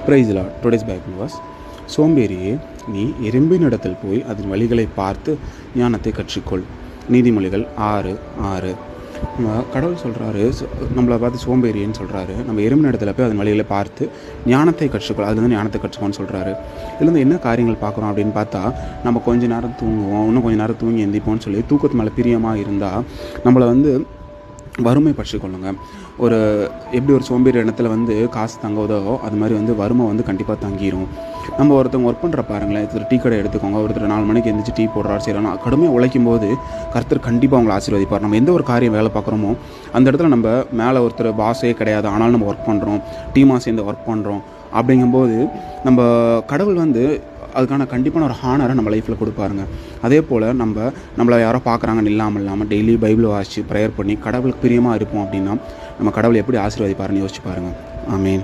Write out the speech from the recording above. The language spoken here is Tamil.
Price lord. Today's bible verse, சோம்பேறியே நீ எறும்பினிடத்தில் போய் அதன் வழிகளை பார்த்து ஞானத்தை கற்றுக்கொள். நீதிமொழிகள் 6:6. கடவுள் சொல்கிறாரு, நம்மளை பார்த்து சோம்பேறின்னு சொல்கிறாரு. நம்ம எறும்பினிடத்தில் போய் அதன் வழிகளை பார்த்து ஞானத்தை கற்றுக்கொள், அதுலேருந்து ஞானத்தை கற்றுக்கோன்னு சொல்கிறாரு. இதுலேருந்து என்ன காரியங்கள் பார்க்குறோம் அப்படின்னு பார்த்தா, நம்ம கொஞ்சம் நேரம் தூங்குவோம், இன்னும் கொஞ்சம் நேரம் தூங்கி எந்திப்போம்னு சொல்லி தூக்கத்து மேலே பிரியமாக இருந்தால் நம்மளை வறுமை பற்றிக்கொள்ளுங்க. எப்படி ஒரு சோம்பேறி இடத்துல காசு தங்குவதோ அது மாதிரி வறுமை கண்டிப்பாக தங்கிடும். நம்ம ஒருத்தவங்க ஒர்க் பண்ணுற பாருங்களேன், ஒருத்தர் டீ கடை எடுத்துக்கோங்க. ஒருத்தர் 4 மணிக்கு எழுந்திரிச்சு டீ போடுறாரு, செய்யணும். கடுமையாக உழைக்கும் போது கர்த்தர் கண்டிப்பாக அவங்களை ஆசீர்வதிப்பார். நம்ம எந்த ஒரு காரியம் வேலை பார்க்குறோமோ அந்த இடத்துல நம்ம மேலே ஒருத்தர் பாஸே கிடையாது, ஆனாலும் நம்ம ஒர்க் பண்ணுறோம், டீமாக சேர்ந்து ஒர்க் பண்ணுறோம். அப்படிங்கும்போது நம்ம கடவுள் அதுக்கான கண்டிப்பான ஒரு ஹானரை நம்ம லைஃப்பில் கொடுப்பாருங்க. அதே போல் நம்மளை யாரோ பார்க்குறாங்கன்னு இல்லாமல் டெய்லி பைபிள் வாசித்து ப்ரேயர் பண்ணி கடவுளுக்கு பிரியமாக இருப்போம் அப்படின்னா நம்ம கடவுள் எப்படி ஆசீர்வதிப்பாருன்னு யோசிச்சு பாருங்கள். ஆமேன்.